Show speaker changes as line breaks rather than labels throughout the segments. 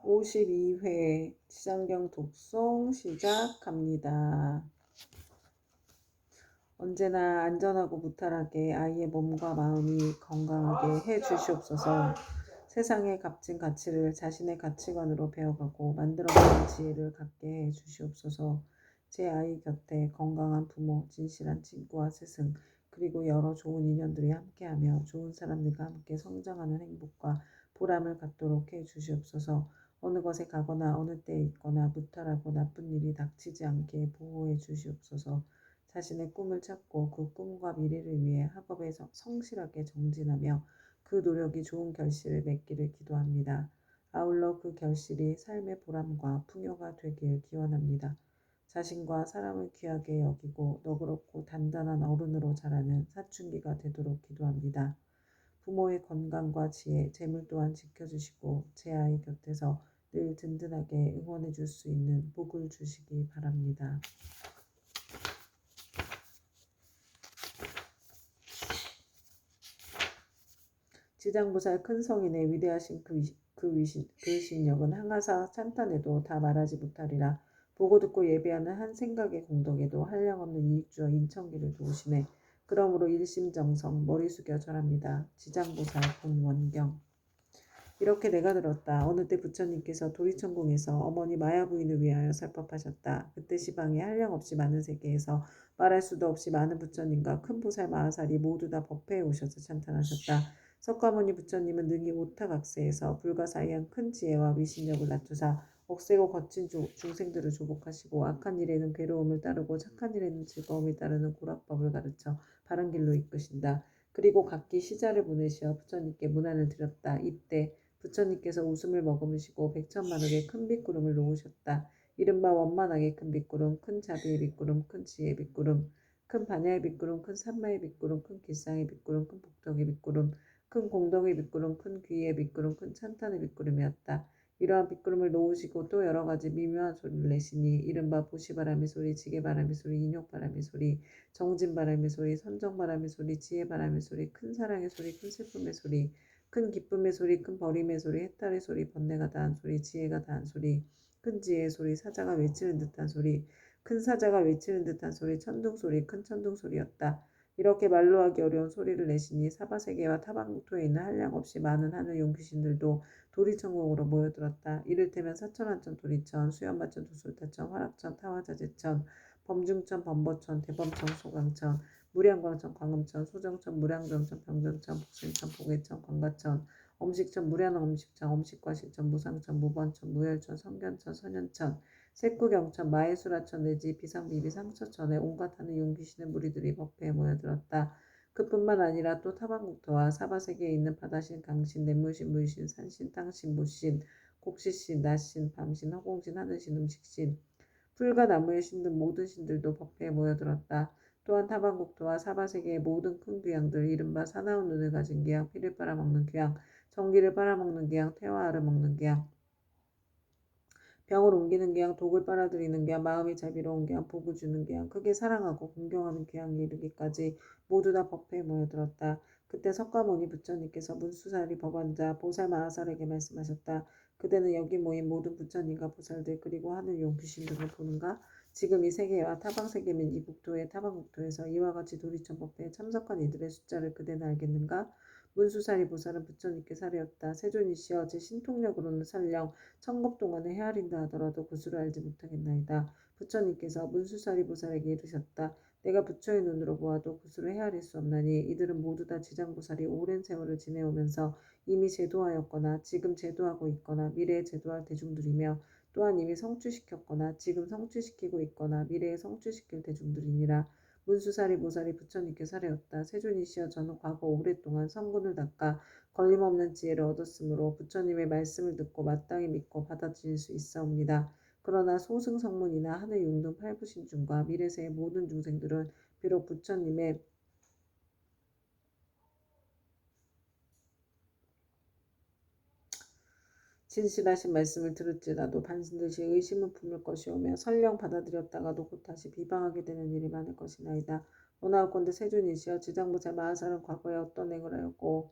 52회 지장경 독송 시작합니다. 언제나 안전하고 무탈하게 아이의 몸과 마음이 건강하게 해 주시옵소서. 세상의 값진 가치를 자신의 가치관으로 배워가고 만들어가는 지혜를 갖게 해 주시옵소서. 제 아이 곁에 건강한 부모, 진실한 친구와 스승, 그리고 여러 좋은 인연들이 함께하며 좋은 사람들과 함께 성장하는 행복과 보람을 갖도록 해 주시옵소서. 어느 것에 가거나 어느 때에 있거나 무탈하고 나쁜 일이 닥치지 않게 보호해 주시옵소서. 자신의 꿈을 찾고 그 꿈과 미래를 위해 학업에 성실하게 정진하며 그 노력이 좋은 결실을 맺기를 기도합니다. 아울러 그 결실이 삶의 보람과 풍요가 되길 기원합니다. 자신과 사람을 귀하게 여기고 너그럽고 단단한 어른으로 자라는 사춘기가 되도록 기도합니다. 부모의 건강과 지혜, 재물 또한 지켜주시고 제 아이 곁에서 늘 든든하게 응원해 줄 수 있는 복을 주시기 바랍니다. 지장보살 큰 성인의 위대하신 그 신력은 항아사 찬탄에도 다 말하지 못하리라. 보고 듣고 예배하는 한 생각의 공덕에도 한량없는 이익주어 인천기를 도우시네. 그러므로 일심정성 머리 숙여 절합니다. 지장보살 본원경. 이렇게 내가 들었다. 어느 때 부처님께서 도리천궁에서 어머니 마야 부인을 위하여 설법하셨다. 그때 시방에 한량없이 많은 세계에서 말할 수도 없이 많은 부처님과 큰 보살 마하살이 모두 다 법회에 오셔서 찬탄하셨다. 석가모니 부처님은 능히 오타각세에서 불가사의한 큰 지혜와 위신력을 갖추사 억세고 거친 중생들을 조복하시고 악한 일에는 괴로움을 따르고 착한 일에는 즐거움이 따르는 고락법을 가르쳐 바른 길로 이끄신다. 그리고 각기 시자를 보내시어 부처님께 문안을 드렸다. 이때 부처님께서 웃음을 머금으시고 백천만억의 큰 빗구름을 놓으셨다. 이른바 원만하게 큰 빗구름, 큰 자비의 빗구름, 큰 지혜의 빗구름, 큰 반야의 빗구름, 큰 산마의 빗구름, 큰 길상의 빗구름, 큰 복덕의 빗구름, 큰 공덕의 빗구름, 큰 귀의 빗구름, 큰 찬탄의 빗구름이었다. 이러한 빗구름을 놓으시고 또 여러 가지 미묘한 소리를 내시니 이른바 보시바람의 소리, 지게바람의 소리, 인욕바람의 소리, 정진바람의 소리, 선정바람의 소리, 지혜바람의 소리, 큰 사랑의 소리, 큰 슬픔의 소리, 큰 기쁨의 소리, 큰 버림의 소리, 해탈의 소리, 번뇌가 다한 소리, 지혜가 다한 소리, 큰 지혜의 소리, 사자가 외치는 듯한 소리, 큰 사자가 외치는 듯한 소리, 천둥 소리, 큰 천둥 소리였다. 이렇게 말로 하기 어려운 소리를 내시니 사바세계와 타방국토에 있는 한량없이 많은 하늘 용귀신들도 도리천궁으로 모여들었다. 이를테면 사천한천 도리천, 수연마천 도술타천, 화락천, 타화자재천, 범중천, 범버천, 대범천, 소강천, 무량광천, 광음천, 소정천, 무량정천, 병정천, 복신천, 보계천, 광가천, 엄식천, 무량엄식천, 엄식과실천, 무상천, 무번천, 무열천, 성견천, 선현천, 색구경천, 마해수라천 내지 비상비비 상처천에 온갖 하는 용귀신의 무리들이 법회에 모여들었다. 그뿐만 아니라 또 타방국토와 사바세계에 있는 바다신, 강신, 냇물신, 물신, 산신, 땅신, 무신, 곡시신, 낮신, 밤신, 허공신, 하늘신, 음식신, 풀과 나무에 신든 모든 신들도 법회에 모여들었다. 또한 타방국토와 사바세계의 모든 큰 귀양들, 이른바 사나운 눈을 가진 귀양, 피를 빨아먹는 귀양, 전기를 빨아먹는 귀양, 태와 알을 먹는 귀양, 병을 옮기는 귀양, 독을 빨아들이는 귀양, 마음이 자비로운 귀양, 복을 주는 귀양, 크게 사랑하고 공경하는 귀양에 이르기까지 모두 다 법회에 모여들었다. 그때 석가모니 부처님께서 문수사리 법원자 보살마하살에게 말씀하셨다. 그대는 여기 모인 모든 부처님과 보살들 그리고 하늘 용귀신들을 보는가? 지금 이 세계와 타방세계 및 이 국토의 타방국토에서 이와 같이 도리천 법회에 참석한 이들의 숫자를 그대는 알겠는가? 문수사리 보살은 부처님께 사례였다. 세존이시여 제 신통력으로는 설령 천급 동안에 헤아린다 하더라도 그 수를 알지 못하겠나이다. 부처님께서 문수사리 보살에게 이르셨다. 내가 부처의 눈으로 보아도 그 수를 헤아릴 수 없나니 이들은 모두 다 지장보살이 오랜 세월을 지내오면서 이미 제도하였거나 지금 제도하고 있거나 미래에 제도할 대중들이며 또한 이미 성취시켰거나 지금 성취시키고 있거나 미래에 성취시킬 대중들이니라. 문수사리 보살이 부처님께 사례였다. 세존이시여 저는 과거 오랫동안 성군을 닦아 걸림없는 지혜를 얻었으므로 부처님의 말씀을 듣고 마땅히 믿고 받아들일 수 있사옵니다. 그러나 소승성문이나 하늘용등 팔부신중과 미래세의 모든 중생들은 비록 부처님의 진실하신 말씀을 들을지라도 반드시 의심을 품을 것이오며 설령 받아들였다가도 곧 다시 비방하게 되는 일이 많을 것이나이다. 원하옵건대 세존이시여 지장보살 마하살은 과거에 어떤 행을 하였고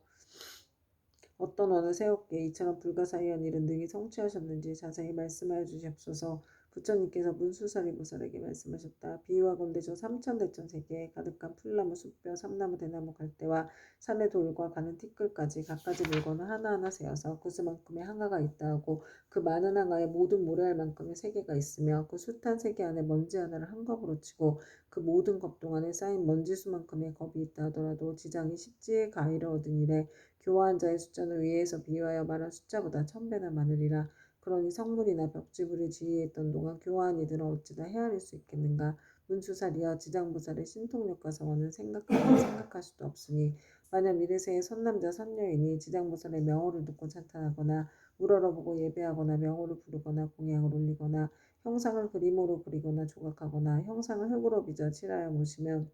어떤 원을 세웠기에 이처럼 불가사의한 일은 능히 성취하셨는지 자세히 말씀하여 주시옵소서. 부처님께서 문수사리 보살에게 말씀하셨다. 비유하건대 저 삼천대천 세계에 가득한 풀나무, 숲뼈, 삼나무, 대나무, 갈대와 산의 돌과 가는 티끌까지 갖가지 물건을 하나하나 세어서 그 수만큼의 항아가 있다 하고 그 많은 항아에 모든 모래알 만큼의 세계가 있으며 그 숱한 세계 안에 먼지 하나를 한 겁으로 치고 그 모든 겁 동안에 쌓인 먼지수만큼의 겁이 있다 하더라도 지장이 십지의 가히를 얻은 이래 교화한 자의 숫자는 위에서 비유하여 말한 숫자보다 1000배나 많으리라. 그러니 성문이나 벽지불을 지휘했던 동안 교화한 이들은 어찌다 헤아릴 수 있겠는가. 문수살이여 지장보살의 신통력과 서원은 생각할 수도 없으니 만약 미래세의 선남자 선녀인이 지장보살의 명호를 듣고 찬탄하거나 우러러보고 예배하거나 명호를 부르거나 공양을 올리거나 형상을 그림으로 그리거나 조각하거나 형상을 흙으로 빚어 칠하여 모시면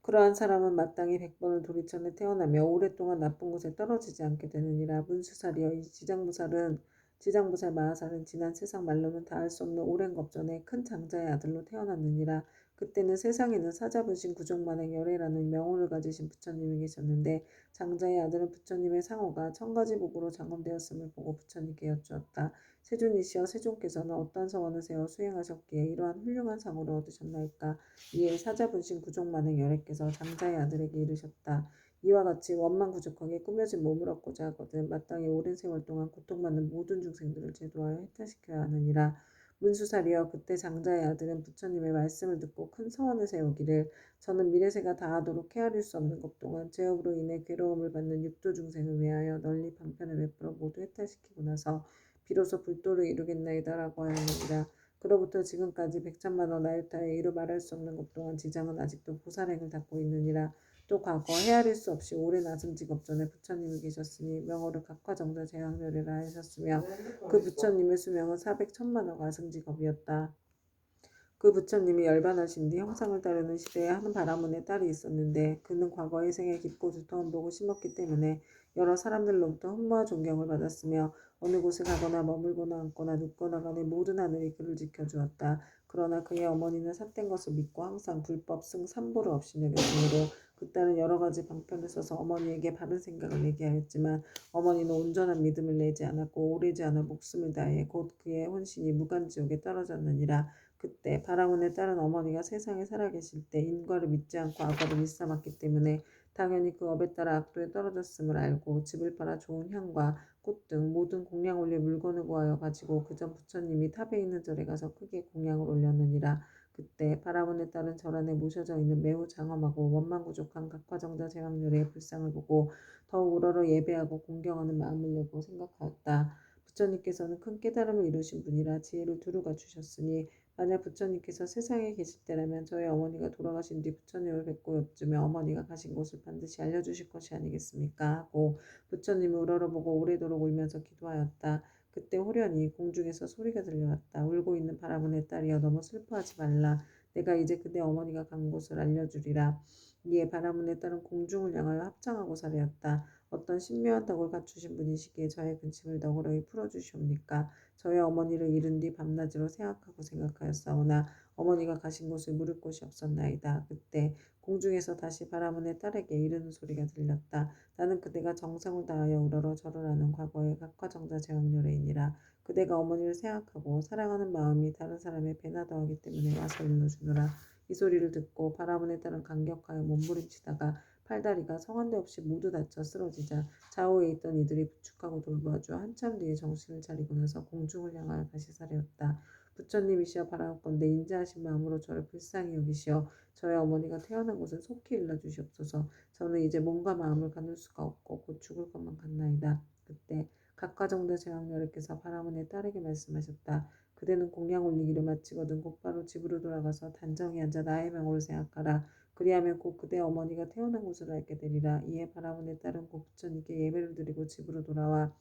그러한 사람은 마땅히 100번을 도리천에 태어나며 오랫동안 나쁜 곳에 떨어지지 않게 되느니라. 문수살이여 이 지장보살 마하살은 지난 세상 말로는 다할 수 없는 오랜 겁전에 큰 장자의 아들로 태어났느니라. 그때는 세상에는 사자분신 구족만행 열애라는 명호를 가지신 부처님이 계셨는데 장자의 아들은 부처님의 상호가 천가지 복으로 장엄되었음을 보고 부처님께 여쭈었다. 세존이시여 세존께서는 어떤 서원을 세워 수행하셨기에 이러한 훌륭한 상호를 얻으셨나이까. 이에 사자분신 구족만행 열애께서 장자의 아들에게 이르셨다. 이와 같이 원망구족하게 꾸며진 몸을 얻고자 하거든 마땅히 오랜 세월 동안 고통받는 모든 중생들을 제도하여 해탈시켜야 하느니라. 문수살이여 그때 장자의 아들은 부처님의 말씀을 듣고 큰 서원을 세우기를 저는 미래세가 다하도록 헤아릴 수 없는 것 동안 죄업으로 인해 괴로움을 받는 육도 중생을 위하여 널리 방편을 베풀어 모두 해탈시키고 나서 비로소 불도를 이루겠나이다라고 하였느니라. 그로부터 지금까지 백천만원 나이타에 이루 말할 수 없는 것 동안 지장은 아직도 보살행을 닦고 있느니라. 또 과거 헤아릴 수 없이 오랜 아승직업 전에 부처님이 계셨으니 명호를 각화정자 제왕멸이라 하셨으며 그 부처님의 수명은 400천만억 아승직업이었다. 그 부처님이 열반하신 뒤 형상을 따르는 시대에 한 바라문의 딸이 있었는데 그는 과거의 생에 깊고 두터운 복을 심었기 때문에 여러 사람들로부터 흠모와 존경을 받았으며 어느 곳에 가거나 머물거나 앉거나 눕거나 간에 모든 하늘이 그를 지켜주었다. 그러나 그의 어머니는 삿된 것을 믿고 항상 불법 승 삼보를 없이 여겼으므로 그 딸은 여러 가지 방편을 써서 어머니에게 바른 생각을 내게 하였지만 어머니는 온전한 믿음을 내지 않았고 오래지 않아 목숨을 다해 곧 그의 혼신이 무간지옥에 떨어졌느니라. 그때 바라문의 딸은 어머니가 세상에 살아계실 때 인과를 믿지 않고 악어를 일삼았기 때문에 당연히 그 업에 따라 악도에 떨어졌음을 알고 집을 팔아 좋은 향과 꽃 등 모든 공양 올릴 물건을 구하여 가지고 그 전 부처님이 탑에 있는 절에 가서 크게 공양을 올렸느니라. 그때 바라문의 딸은 절 안에 모셔져 있는 매우 장엄하고 원망부족한 각화정자 제왕렬의 불상을 보고 더욱 우러러 예배하고 공경하는 마음을 내고 생각하였다. 부처님께서는 큰 깨달음을 이루신 분이라 지혜를 두루 갖추셨으니 만약 부처님께서 세상에 계실 때라면 저희 어머니가 돌아가신 뒤 부처님을 뵙고 엽주며 어머니가 가신 곳을 반드시 알려주실 것이 아니겠습니까? 하고 부처님을 우러러보고 오래도록 울면서 기도하였다. 그때 호련히 공중에서 소리가 들려왔다. 울고 있는 바라문의 딸이여 너무 슬퍼하지 말라. 내가 이제 그대 어머니가 간 곳을 알려주리라. 이에 바라문의 딸은 공중을 향하여 합장하고 살이었다. 어떤 신묘한 덕을 갖추신 분이시기에 저의 근심을 너그러이 풀어주시옵니까? 저의 어머니를 잃은 뒤 밤낮으로 생각하고 생각하였사오나 어머니가 가신 곳을 물을 곳이 없었나이다. 그때 공중에서 다시 바라문의 딸에게 이르는 소리가 들렸다. 나는 그대가 정성을 다하여 우러러 절을 하는 과거의 각화정자 제왕렬레이니라. 그대가 어머니를 생각하고 사랑하는 마음이 다른 사람의 배나 더하기 때문에 와서 일러주노라. 이 소리를 듣고 바라문의 딸은 감격하여 몸부림치다가 팔다리가 성한데 없이 모두 다쳐 쓰러지자 좌우에 있던 이들이 부축하고 돌보아줘 한참 뒤에 정신을 차리고 나서 공중을 향하여 다시 사려었다. 부처님이시여 바라옵건대 인자하신 마음으로 저를 불쌍히 여기시어 저의 어머니가 태어난 곳을 속히 일러주시옵소서. 저는 이제 몸과 마음을 가눌 수가 없고 곧 죽을 것만 같나이다. 그때 각과정대 제왕렬께서 바라문의 딸에게 말씀하셨다. 그대는 공양 올리기를 마치거든 곧바로 집으로 돌아가서 단정히 앉아 나의 명호를 생각하라. 그리하면 곧 그대 어머니가 태어난 곳을 알게 되리라. 이에 바라문의 딸은 곧 부처님께 예배를 드리고 집으로 돌아와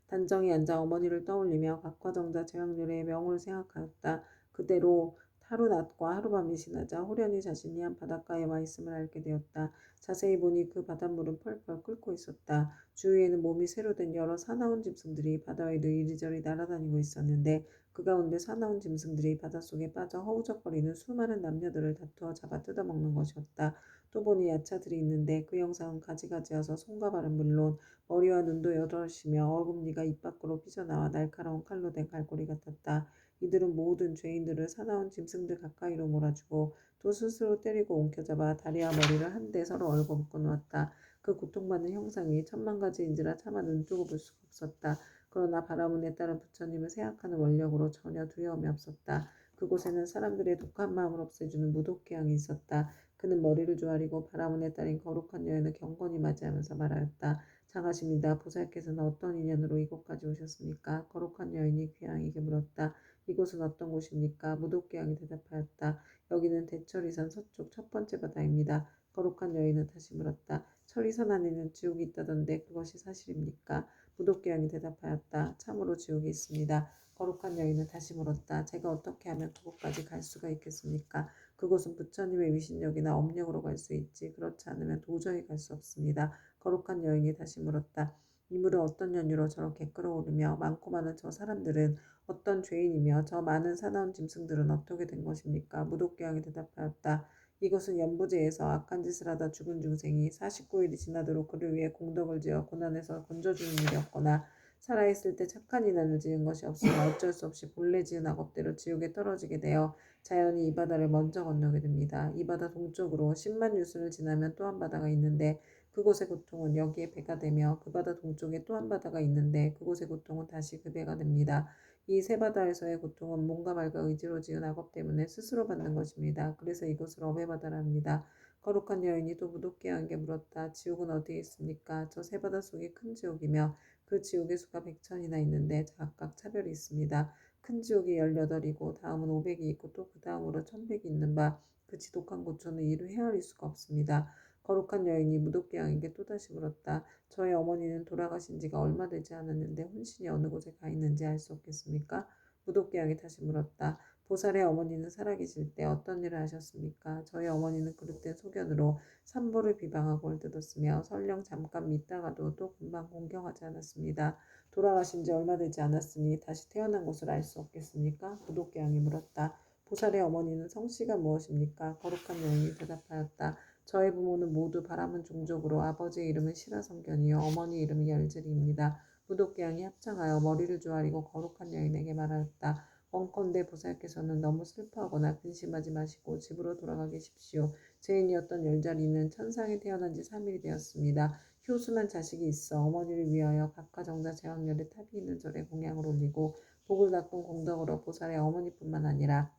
단정히 앉아 어머니를 떠올리며 각화정자 제왕렬의 명호를 생각하였다. 그대로 하루낮과 하룻밤이 지나자 호련히 자신이 한 바닷가에 와 있음을 알게 되었다. 자세히 보니 그 바닷물은 펄펄 끓고 있었다. 주위에는 몸이 새로 된 여러 사나운 짐승들이 바다 위를 이리저리 날아다니고 있었는데 그 가운데 사나운 짐승들이 바닷속에 빠져 허우적거리는 수많은 남녀들을 다투어 잡아 뜯어먹는 것이었다. 또 보니 야차들이 있는데 그 형상은 가지가지여서 손과 발은 물론 머리와 눈도 여럿이며 어금니가 입 밖으로 삐져나와 날카로운 칼로 된 갈고리 같았다. 이들은 모든 죄인들을 사나운 짐승들 가까이로 몰아주고 또 스스로 때리고 옮겨잡아 다리와 머리를 한데 서로 얽어 묶어 놓았다. 그 고통받는 형상이 천만 가지인지라 차마 눈뜨고 볼 수가 없었다. 그러나 바라문에 따른 부처님을 생각하는 원력으로 전혀 두려움이 없었다. 그곳에는 사람들의 독한 마음을 없애주는 무독기양이 있었다. 그는 머리를 조아리고 바라문에 따른 거룩한 여인을 경건히 맞이하면서 말하였다. 장하십니다. 보살께서는 어떤 인연으로 이곳까지 오셨습니까? 거룩한 여인이 귀양에게 물었다. 이곳은 어떤 곳입니까? 무독귀양이 대답하였다. 여기는 대철이산 서쪽 첫 번째 바다입니다. 거룩한 여인은 다시 물었다. 철이산 안에는 지옥이 있다던데 그것이 사실입니까? 무독귀양이 대답하였다. 참으로 지옥이 있습니다. 거룩한 여인은 다시 물었다. 제가 어떻게 하면 그곳까지 갈 수가 있겠습니까? 그곳은 부처님의 위신력이나 업력으로 갈 수 있지 그렇지 않으면 도저히 갈 수 없습니다. 거룩한 여인이 다시 물었다. 이 물은 어떤 연유로 저렇게 끓어오르며 많고 많은 저 사람들은 어떤 죄인이며 저 많은 사나운 짐승들은 어떻게 된 것입니까? 무독귀양이 대답하였다. 이것은 연부제에서 악한 짓을 하다 죽은 중생이 49일이 지나도록 그를 위해 공덕을 지어 고난에서 건져주는 일이었거나 살아있을 때 착한 인연을 지은 것이 없으면 어쩔 수 없이 본래 지은 악업대로 지옥에 떨어지게 되어 자연히 이 바다를 먼저 건너게 됩니다. 이 바다 동쪽으로 10만 유순을 지나면 또 한 바다가 있는데 그곳의 고통은 여기에 배가 되며 그 바다 동쪽에 또 한 바다가 있는데 그곳의 고통은 다시 그 배가 됩니다. 이 세 바다에서의 고통은 몸과 말과 의지로 지은 악업 때문에 스스로 받는 것입니다. 그래서 이것을 업의 바다라 합니다. 거룩한 여인이 또 무독기양에게 물었다. 지옥은 어디에 있습니까? 저 세 바다 속이 큰 지옥이며 그 지옥의 수가 100천이나 있는데 각각 차별이 있습니다. 큰 지옥이 18이고 다음은 500이 있고 또 그 다음으로 1100이 있는 바 그 지독한 고초는 이루 헤아릴 수가 없습니다. 거룩한 여인이 무독기양에게 또다시 물었다. 저의 어머니는 돌아가신 지가 얼마 되지 않았는데 혼신이 어느 곳에 가 있는지 알 수 없겠습니까? 무독기양이 다시 물었다. 보살의 어머니는 살아계실 때 어떤 일을 하셨습니까? 저희 어머니는 그릇된 소견으로 산보를 비방하고 헐뜯었으며 설령 잠깐 믿다가도 또 금방 공경하지 않았습니다. 돌아가신 지 얼마 되지 않았으니 다시 태어난 것을 알 수 없겠습니까? 무독기양이 물었다. 보살의 어머니는 성씨가 무엇입니까? 거룩한 여인이 대답하였다. 저의 부모는 모두 바람은 종족으로 아버지의 이름은 시라성견이요 어머니 이름은 열질이입니다. 무독기양이 합장하여 머리를 조아리고 거룩한 여인에게 말하였다. 원컨대 보살께서는 너무 슬퍼하거나 근심하지 마시고 집으로 돌아가 계십시오. 죄인이었던 열자리는 천상에 태어난 지 3일이 되었습니다. 효순한 자식이 있어 어머니를 위하여 각가정자 제왕열의 탑이 있는 절에 공양을 올리고 복을 닦은 공덕으로 보살의 어머니뿐만 아니라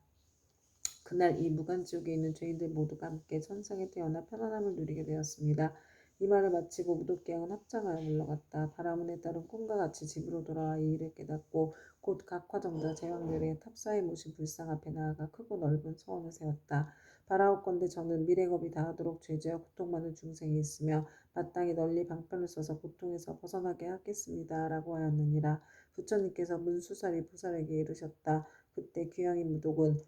그날 이 무간지옥에 있는 죄인들 모두가 함께 천상에 태어나 편안함을 누리게 되었습니다. 이 말을 마치고 무독기양은 합장하여 물러갔다. 바라문에 따른 꿈과 같이 집으로 돌아와 이 일을 깨닫고 곧 각화정자 제왕열의 탑사에 모신 불상 앞에 나아가 크고 넓은 서원을 세웠다. 바라옵건대 저는 미래겁이 다하도록 죄지어 고통받는 중생이 있으며 마땅히 널리 방편을 써서 고통에서 벗어나게 하겠습니다. 라고 하였느니라. 부처님께서 문수살이 보살에게 이르셨다. 그때 귀양인 무독은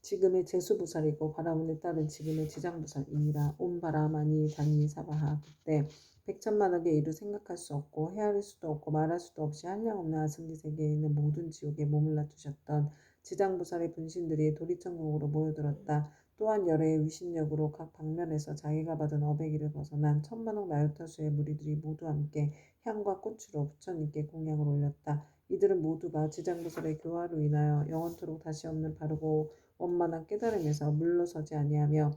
지금의 제수보살이고 바라문에 따른 지금의 지장보살이니라. 온 바라마니 다니 사바하. 그때 백천만억의 일을 생각할 수 없고 헤아릴 수도 없고 말할 수도 없이 한량없는 아승리 세계에 있는 모든 지옥에 몸을 놔두셨던 지장보살의 분신들이 도리천국으로 모여들었다. 또한 열애의 위신력으로 각 방면에서 자기가 받은 어배기를 벗어난 천만억 나요타수의 무리들이 모두 함께 향과 꽃으로 부처님께 공양을 올렸다. 이들은 모두가 지장보살의 교화로 인하여 영원토록 다시 없는 바르고 원만한 깨달음에서 물러서지 아니하며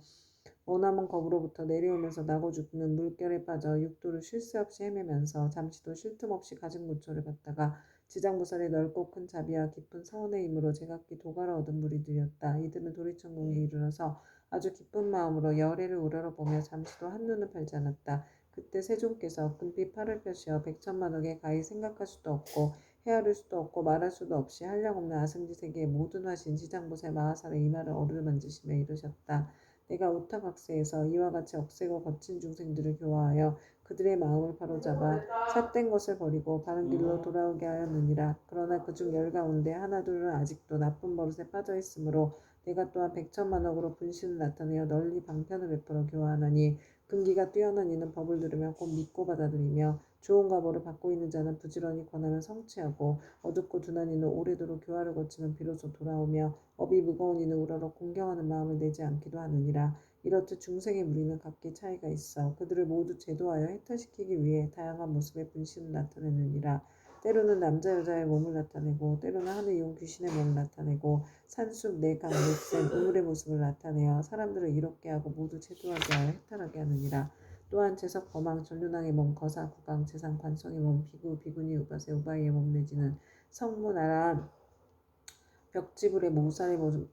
머나먼 겁으로부터 내려오면서 나고 죽는 물결에 빠져 육도를 쉴 새 없이 헤매면서 잠시도 쉴 틈 없이 가진 고초를 받다가 지장보살의 넓고 큰 자비와 깊은 서원의 힘으로 제각기 도가를 얻은 무리들이었다. 이들은 도리천국에 이르러서 아주 기쁜 마음으로 열애를 우러러보며 잠시도 한눈을 팔지 않았다. 그때 세존께서 금빛 팔을 펴시어 백천만억에 가히 생각할 수도 없고 헤아릴 수도 없고 말할 수도 없이 한량없는 아승지 세계의 모든 화신 지장보살 마하살의 이마를 어루만지시며 이르셨다. 내가 우타각세에서 이와 같이 억세고 거친 중생들을 교화하여 그들의 마음을 바로잡아 삿된 것을 버리고 바른 길로 돌아오게 하였느니라. 그러나 그중 열 가운데 하나둘은 아직도 나쁜 버릇에 빠져 있으므로 내가 또한 백천만억으로 분신을 나타내어 널리 방편을 베풀어 교화하나니 근기가 뛰어난 이는 법을 들으면 곧 믿고 받아들이며 좋은 과보를 받고 있는 자는 부지런히 권하면 성취하고 어둡고 둔한 이는 오래도록 교화를 거치면 비로소 돌아오며 업이 무거운 이는 우러러 공경하는 마음을 내지 않기도 하느니라. 이렇듯 중생의 무리는 각기 차이가 있어 그들을 모두 제도하여 해탈시키기 위해 다양한 모습의 분신을 나타내느니라. 때로는 남자 여자의 몸을 나타내고 때로는 하늘 용 귀신의 몸을 나타내고 산숲 내강 넷센 우물의 모습을 나타내어 사람들을 이롭게 하고 모두 제도하게 하여 해탈하게 하느니라. 또한 제석 거망 전륜왕의 몸 거사 구강 재상 관성의 몸 비구 비구니 우바세 우바이의 몸 내지는 성문 아람 벽지불의 모살의 모습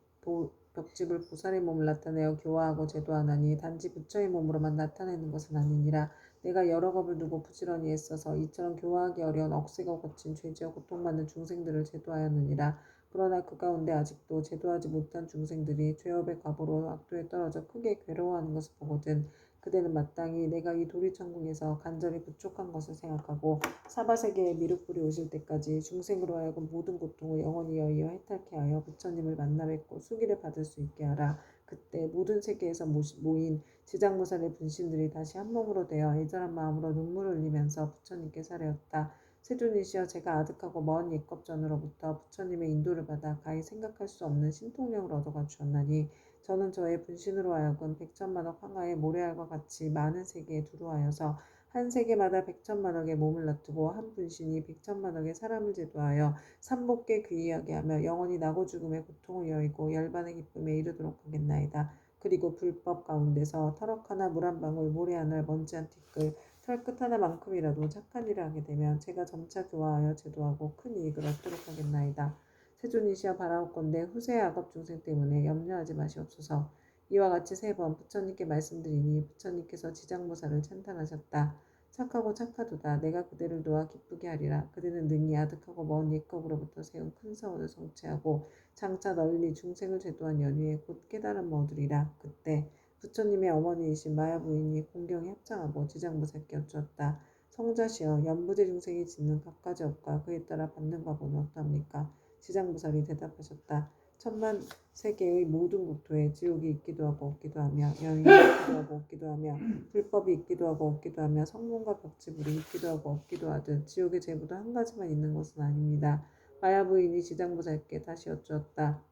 벽지불 보살의 몸을 나타내어 교화하고 제도하나니 단지 부처의 몸으로만 나타내는 것은 아니니라. 내가 여러 겁을 두고 부지런히 애써서 이처럼 교화하기 어려운 억세고 거친 죄지어 고통받는 중생들을 제도하였느니라. 그러나 그 가운데 아직도 제도하지 못한 중생들이 죄업의 과보로 악도에 떨어져 크게 괴로워하는 것을 보거든 그대는 마땅히 내가 이 도리천국에서 간절히 부족한 것을 생각하고 사바세계에 미륵불이 오실 때까지 중생으로 하여금 모든 고통을 영원히 여의어 해탈케 하여 부처님을 만나 뵙고 수기를 받을 수 있게 하라. 그때 모든 세계에서 모인 지장무살의 분신들이 다시 한 몸으로 되어 애절한 마음으로 눈물을 흘리면서 부처님께 사례었다. 세존이시여 제가 아득하고 먼 옛겁 전으로부터 부처님의 인도를 받아 가히 생각할 수 없는 신통력을 얻어가 주었나니 저는 저의 분신으로 하여금 백천만억 황하의 모래알과 같이 많은 세계에 두루하여서 한 세계마다 백천만억의 몸을 놔두고 한 분신이 백천만억의 사람을 제도하여 삼복계 귀의하게 하며 영원히 나고 죽음의 고통을 여의고 열반의 기쁨에 이르도록 하겠나이다. 그리고 불법 가운데서 터럭 하나 물 한 방울 모래 하나 먼지 한 티끌 털끝 하나만큼이라도 착한 일을 하게 되면 제가 점차 교화하여 제도하고 큰 이익을 얻도록 하겠나이다. 세존이시여 바라옵건대 후세의 악업 중생 때문에 염려하지 마시옵소서. 이와 같이 세 번 부처님께 말씀드리니 부처님께서 지장보살을 찬탄하셨다. 착하고 착하도다. 내가 그대를 도와 기쁘게 하리라. 그대는 능히 아득하고 먼 옛겁으로부터 세운 큰 사원을 성취하고 장차 널리 중생을 제도한 연후에 곧 깨달음을 얻으리라. 그때 부처님의 어머니이신 마야 부인이 공경에 합장하고 지장보살께 여쭈었다. 성자시여 연부제 중생이 짓는 갖가지 업과 그에 따라 받는 과보는 어떠합니까? 지장보살이 대답하셨다. 천만 세계의 모든 국토에 지옥이 있기도 하고 없기도 하며 여인이 있기도 하고 없기도 하며 불법이 있기도 하고 없기도 하며 성문과 벽지불이 있기도 하고 없기도 하듯 지옥의 제부도 한 가지만 있는 것은 아닙니다. 마야 부인이 지장보살께 다시 여쭈었다.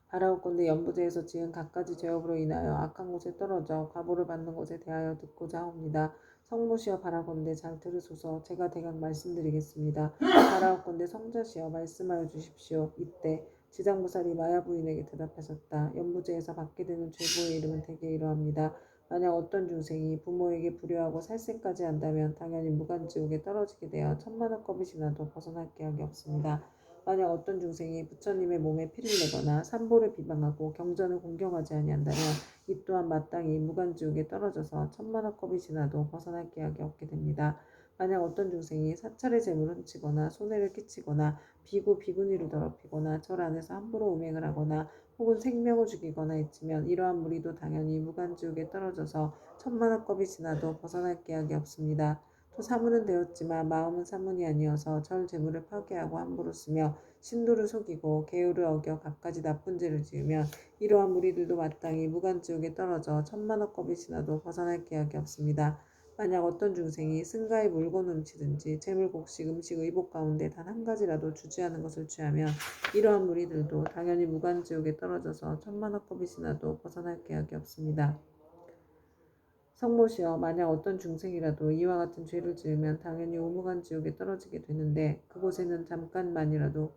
바라옵건대 연부제에서 지은 갖가지 죄업으로 인하여 악한 곳에 떨어져 과보를 받는 것에 대하여 듣고자 합니다. 성모시여 바라건대 잘 들으소서. 제가 대강 말씀드리겠습니다. 바라옵건대 성자시여 말씀하여 주십시오. 이때 지장보살이 마야 부인에게 대답하셨다. 연부제에서 받게 되는 죄보의 이름은 대개 이러합니다. 만약 어떤 중생이 부모에게 불효하고 살생까지 한다면 당연히 무간지옥에 떨어지게 되어 천만억 겁이 지나도 벗어날 계약이 없습니다. 만약 어떤 중생이 부처님의 몸에 피를 내거나 삼보를 비방하고 경전을 공경하지 아니한다면 이 또한 마땅히 무간지옥에 떨어져서 천만억 겁이 지나도 벗어날 계약이 없게 됩니다. 만약 어떤 중생이 사찰의 재물을 훔치거나 손해를 끼치거나 비구 비구니를 더럽히거나 절 안에서 함부로 음행을 하거나 혹은 생명을 죽이거나 했으면 이러한 무리도 당연히 무간지옥에 떨어져서 천만억 겁이 지나도 벗어날 계약이 없습니다. 또 사문은 되었지만 마음은 사문이 아니어서 절 재물을 파괴하고 함부로 쓰며 신도를 속이고 계율을 어겨 갖가지 나쁜 죄를 지으면 이러한 무리들도 마땅히 무간지옥에 떨어져 천만억 겁이 지나도 벗어날 계약이 없습니다. 만약 어떤 중생이 승가의 물건을 훔치든지 재물 곡식 음식 의복 가운데 단 한 가지라도 주지하는 것을 취하면 이러한 무리들도 당연히 무간지옥에 떨어져서 천만억 겁이 지나도 벗어날 계약이 없습니다. 성모시여 만약 어떤 중생이라도 이와 같은 죄를 지으면 당연히 오무간 지옥에 떨어지게 되는데 그곳에는 잠깐만이라도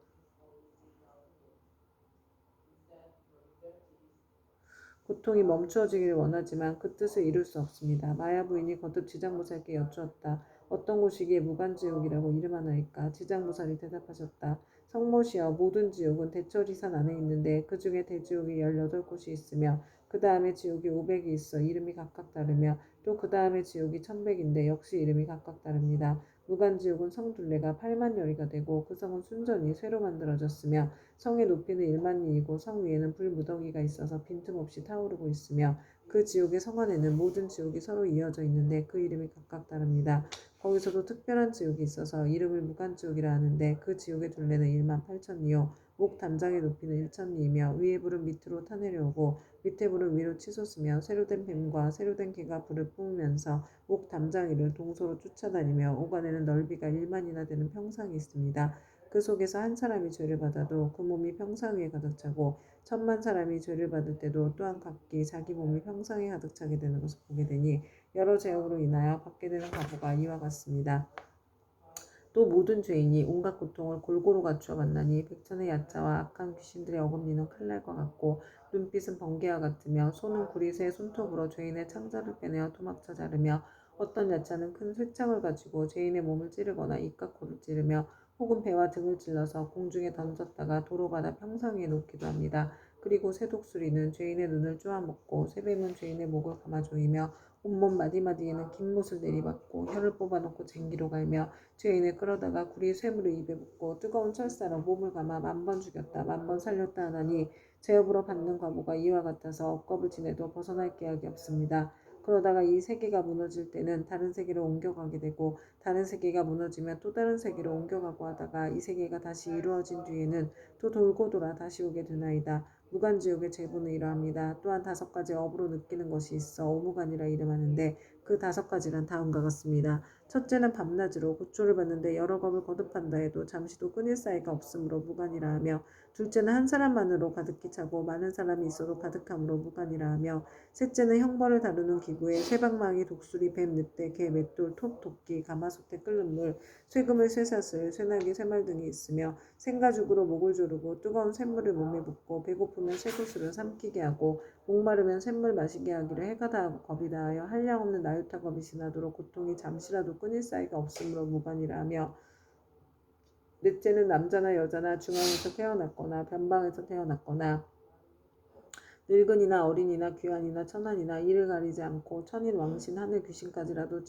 고통이 멈추어지기를 원하지만 그 뜻을 이룰 수 없습니다. 마야 부인이 거듭 지장보살께 여쭈었다. 어떤 곳이기에 무간지옥이라고 이름하나이까? 지장보살이 대답하셨다. 성모시여 모든 지옥은 대처리산 안에 있는데 그 중에 대지옥이 18곳이 있으며 그 다음에 지옥이 500이 있어 이름이 각각 다르며 또 그 다음에 지옥이 1100인데 역시 이름이 각각 다릅니다. 무간지옥은 성 둘레가 8만여리가 되고 그 성은 순전히 쇠로 만들어졌으며 성의 높이는 1만리이고 성 위에는 불무더기가 있어서 빈틈없이 타오르고 있으며 그 지옥의 성 안에는 모든 지옥이 서로 이어져 있는데 그 이름이 각각 다릅니다. 거기서도 특별한 지옥이 있어서 이름을 무간지옥이라 하는데 그 지옥의 둘레는 1만 8천리요 옥 담장의 높이는 1천리이며 위에 불은 밑으로 타내려오고 밑에 불은 위로 치솟으며 새로 된 뱀과 새로 된 개가 불을 뿜으면서 옥 담장 위를 동소로 쫓아다니며 옥 안에는 넓이가 1만이나 되는 평상이 있습니다. 그 속에서 한 사람이 죄를 받아도 그 몸이 평상 위에 가득 차고 1,000만 사람이 죄를 받을 때도 또한 각기 자기 몸이 평상에 가득 차게 되는 것을 보게 되니 여러 죄악으로 인하여 받게 되는 과보가 이와 같습니다. 또 모든 죄인이 온갖 고통을 골고루 갖추어 만나니 백천의 야차와 악한 귀신들의 어금니는 칼날과 같고 눈빛은 번개와 같으며 손은 구리새의 손톱으로 죄인의 창자를 빼내어 토막쳐 자르며 어떤 야차는 큰 쇠창을 가지고 죄인의 몸을 찌르거나 입과 코를 찌르며 혹은 배와 등을 찔러서 공중에 던졌다가 도로바다 평상 위에 놓기도 합니다. 그리고 쇠독수리는 죄인의 눈을 쪼아먹고 쇠뱀은 죄인의 목을 감아 조이며 온몸 마디마디에는 긴 못을 내리받고 혀를 뽑아놓고 쟁기로 갈며 죄인을 끌어다가 구리 쇠물을 입에 붓고 뜨거운 철사로 몸을 감아 10,000번 죽였다 10,000번 살렸다 하나니 죄업으로 받는 과보가 이와 같아서 억겁을 지내도 벗어날 기약이 없습니다. 그러다가 이 세계가 무너질 때는 다른 세계로 옮겨가게 되고 다른 세계가 무너지면 또 다른 세계로 옮겨가고 하다가 이 세계가 다시 이루어진 뒤에는 또 돌고 돌아 다시 오게 되나이다. 무간지옥의 제보는 이러합니다. 또한 5가지 업으로 느끼는 것이 있어 오무간이라 이름하는데 그 5가지는 다음과 같습니다. 첫째는 밤낮으로 고초를 받는데 여러 겁을 거듭한다 해도 잠시도 끊일 사이가 없으므로 무간이라 하며 둘째는 한 사람만으로 가득히 차고 많은 사람이 있어도 가득함으로 무간이라 하며 셋째는 형벌을 다루는 기구에 쇠방망이, 독수리, 뱀, 늑대, 개, 맷돌, 톱, 도끼, 가마솥에 끓는 물, 쇠그물, 쇠사슬, 쇠날개, 쇠말 등이 있으며 생가죽으로 목을 조르고 뜨거운 샘물을 몸에 붓고 배고프면 쇠구슬을 삼키게 하고 목마르면 샘물 마시게 하기를 해가 다하고 겁이 다하여 한량없는 나유타 겁이 지나도록 고통이 잠시라도 끊일 사이가 없으므로 무간이라 하며 넷째는 남자나 여자나 중앙에서 태어났거나 변방에서 태어났거나 늙은이나 어린이나 귀한이나 천한이나 이를 가리지 않고 천인 왕신 하늘 귀신까지라도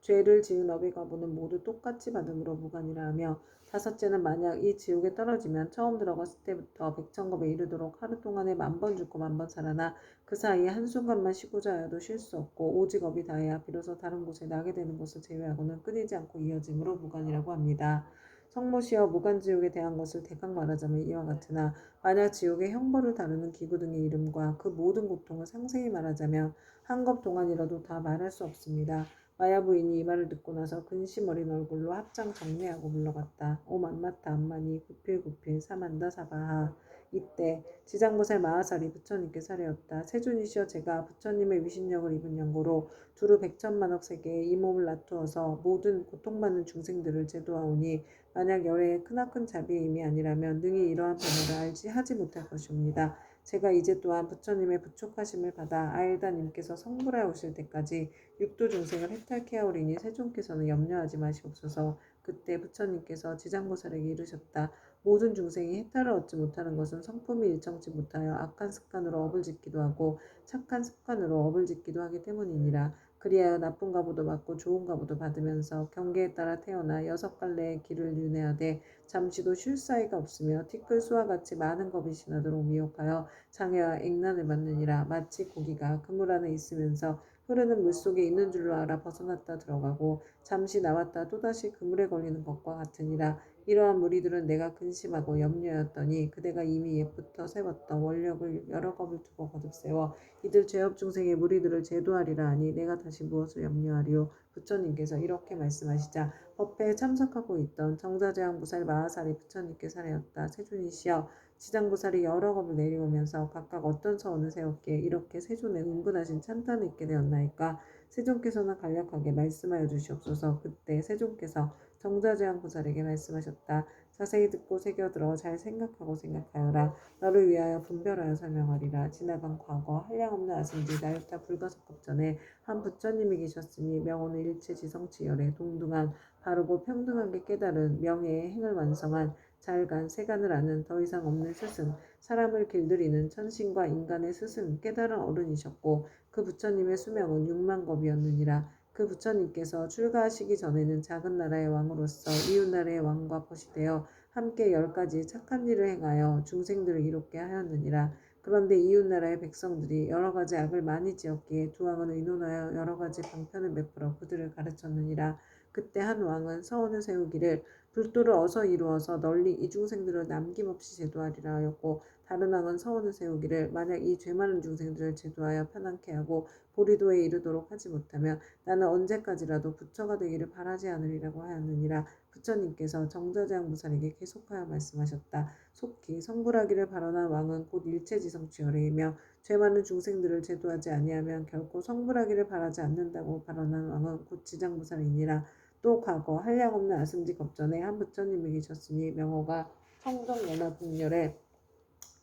죄를 지은 업의 과보는 모두 똑같이 받음으로 무간이라 하며 다섯째는 만약 이 지옥에 떨어지면 처음 들어갔을 때부터 백천겁에 이르도록 하루 동안에 10,000번 죽고 10,000번 살아나 그 사이에 한순간만 쉬고자 하여도 쉴 수 없고 오직 업이 다해야 비로소 다른 곳에 나게 되는 것을 제외하고는 끊이지 않고 이어짐으로 무간이라고 합니다. 성모시어 무간지옥에 대한 것을 대강 말하자면 이와 같으나 만약 지옥의 형벌을 다루는 기구 등의 이름과 그 모든 고통을 상세히 말하자면 한 겁 동안이라도 다 말할 수 없습니다. 마야 부인이 이 말을 듣고 나서 근심 어린 얼굴로 합장 정례하고 물러갔다. 오 맘마타 암마니 구필구필 사만다 사바하. 이때 지장보살 마하살이 부처님께 사례었다. 세존이시여 제가 부처님의 위신력을 입은 연고로 두루 100천만억 세계에 이 몸을 놔두어서 모든 고통받는 중생들을 제도하오니 만약 열애의 크나큰 자비의 힘이 아니라면 능히 이러한 변화를 하지 못할 것이옵니다. 제가 이제 또한 부처님의 부촉하심을 받아 아일다님께서 성불하여 오실 때까지 육도 중생을 해탈케 하오리니 세존께서는 염려하지 마시옵소서. 그때 부처님께서 지장보살에게 이르셨다. 모든 중생이 해탈을 얻지 못하는 것은 성품이 일정치 못하여 악한 습관으로 업을 짓기도 하고 착한 습관으로 업을 짓기도 하기 때문이니라. 그리하여 나쁜 가보도 받고 좋은 가보도 받으면서 경계에 따라 태어나 6갈래의 길을 윤회하되 잠시도 쉴 사이가 없으며 티끌수와 같이 많은 겁이 지나도록 미혹하여 장애와 액난을 받느니라. 마치 고기가 그물 안에 있으면서 흐르는 물속에 있는 줄로 알아 벗어났다 들어가고 잠시 나왔다 또다시 그물에 걸리는 것과 같으니라. 이러한 무리들은 내가 근심하고 염려하였더니 그대가 이미 옛부터 세웠던 원력을 여러 겁을 두고 거듭 세워 이들 죄업 중생의 무리들을 제도하리라 하니 내가 다시 무엇을 염려하리요. 부처님께서 이렇게 말씀하시자 법회에 참석하고 있던 정자제왕보살 마하살이 부처님께 사례었다. 세존이시여 지장보살이 여러 겁을 내려오면서 각각 어떤 서원을 세웠기에 이렇게 세존에 은근하신 찬탄을 입게 되었나이까. 세존께서는 간략하게 말씀하여 주시옵소서. 그때 세존께서 정자제왕보살에게 말씀하셨다. 자세히 듣고 새겨들어 잘 생각하여라. 너를 위하여 분별하여 설명하리라. 지나간 과거 한량없는 아승지 나유타 불가석급 전에 한 부처님이 계셨으니 명호는 일체 지성치열에 동등한 바르고 평등하게 깨달은 명예의 행을 완성한 잘간 세간을 아는 더 이상 없는 스승 사람을 길들이는 천신과 인간의 스승 깨달은 어른이셨고 그 부처님의 수명은 6만겁이었느니라. 그 부처님께서 출가하시기 전에는 작은 나라의 왕으로서 이웃나라의 왕과 벗이 되어 함께 10가지 착한 일을 행하여 중생들을 이롭게 하였느니라. 그런데 이웃나라의 백성들이 여러 가지 악을 많이 지었기에 두 왕은 의논하여 여러 가지 방편을 베풀어 그들을 가르쳤느니라. 그때 한 왕은 서원을 세우기를 불도를 어서 이루어서 널리 이 중생들을 남김없이 제도하리라 하였고 다른 왕은 서원을 세우기를 만약 이 죄 많은 중생들을 제도하여 편안케 하고 보리도에 이르도록 하지 못하면 나는 언제까지라도 부처가 되기를 바라지 않으리라고 하였느니라. 부처님께서 정자재앙부살에게 계속하여 말씀하셨다. 속히 성불하기를 발언한 왕은 곧 일체지성취열이며 죄 많은 중생들을 제도하지 아니하면 결코 성불하기를 바라지 않는다고 발언한 왕은 곧 지장부살이니라. 또 과거 한량없는 아승지 겁전에 한 부처님이 계셨으니 명호가 청정연화북렬에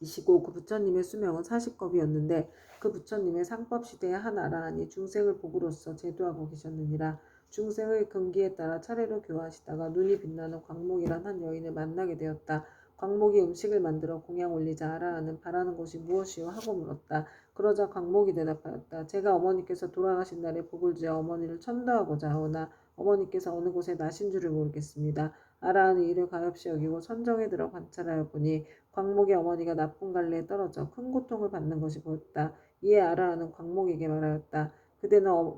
이시고 그 부처님의 수명은 40겁이었는데 그 부처님의 상법 시대에 한 아라한이 중생을 복으로써 제도하고 계셨느니라. 중생의 금기에 따라 차례로 교화하시다가 눈이 빛나는 광목이란 한 여인을 만나게 되었다. 광목이 음식을 만들어 공양 올리자 아라한은 바라는 것이 무엇이오 하고 물었다. 그러자 광목이 대답하였다. 제가 어머니께서 돌아가신 날에 복을 지어 어머니를 천도하고자 하오나 어머니께서 어느 곳에 나신 줄을 모르겠습니다. 아라한이 이를 가엾이 여기고 선정에 들어 관찰하여 보니 광목의 어머니가 나쁜 갈래에 떨어져 큰 고통을 받는 것이 보였다. 이에 아라한은 광목에게 말하였다.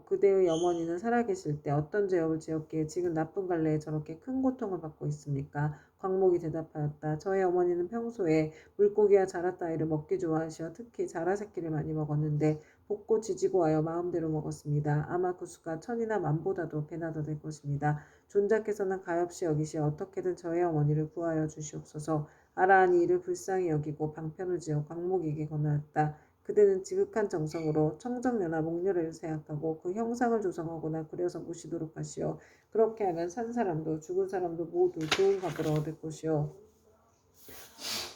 그대의 어머니는 살아계실 때 어떤 죄업을 지었기에 지금 나쁜 갈래에 저렇게 큰 고통을 받고 있습니까? 광목이 대답하였다. 저의 어머니는 평소에 물고기와 자라따위를 먹기 좋아하시어 특히 자라새끼를 많이 먹었는데 볶고 지지고 하여 마음대로 먹었습니다. 아마 그 수가 천이나 만보다도 배나 더 될 것입니다. 존자께서는 가엾이 여기시어 어떻게든 저의 어머니를 구하여 주시옵소서. 아라한이 이를 불쌍히 여기고 방편을 지어 광목에게 건하였다. 그대는 지극한 정성으로 청정연화 목렬을 생각하고 그 형상을 조성하거나 그려서 모시도록 하시오. 그렇게 하면 산 사람도 죽은 사람도 모두 좋은 값을 얻을 것이오.